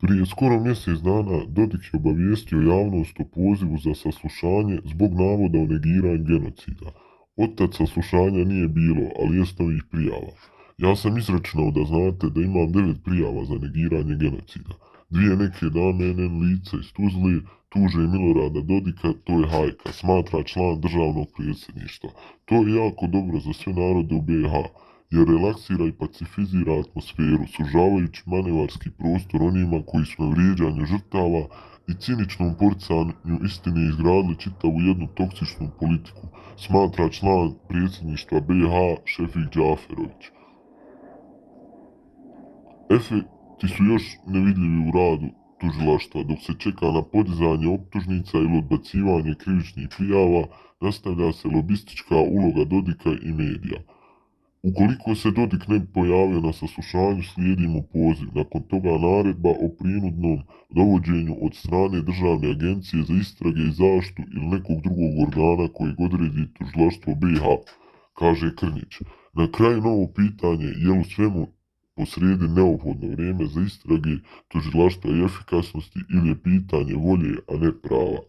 Prije skoro mjesec dana Dodik je obavijestio javnost o pozivu za saslušanje zbog navoda o negiranju genocida. Od tad saslušanja nije bilo, ali jest novih prijava. Ja sam izračunao da znate da imam 9 prijava za negiranje genocida. Dvije neke dame NN lica iz Tuzle tuže Milorada Dodika, to je hajka, smatra član državnog predsjedništva. To je jako dobro za sve narode u BiH, jer relaksira i pacifizira atmosferu, sužavajući manevarski prostor onima koji su na vrijeđanju žrtava i ciničnom porcanju istine izgradili čitavu jednu toksičnu politiku, smatra član predsjedništva BiH Šefik Džaferović. Efekti su još nevidljivi u radu tužilaštva, dok se čeka na podizanje optužnica ili odbacivanje krivičnih prijava, nastavlja se lobistička uloga Dodika i medija. Ukoliko se Dodik ne bi pojavio na saslušanju, slijedi mu poziv. Nakon toga naredba o prinudnom dovođenju od strane Državne agencije za istrage i zaštitu ili nekog drugog organa kojeg odredi tužilaštvo BiH, kaže Krnić. Na kraju novo pitanje je li u svemu posrijedi neophodno vrijeme za istrage tužilaštva i efikasnosti ili je pitanje volje, a ne prava.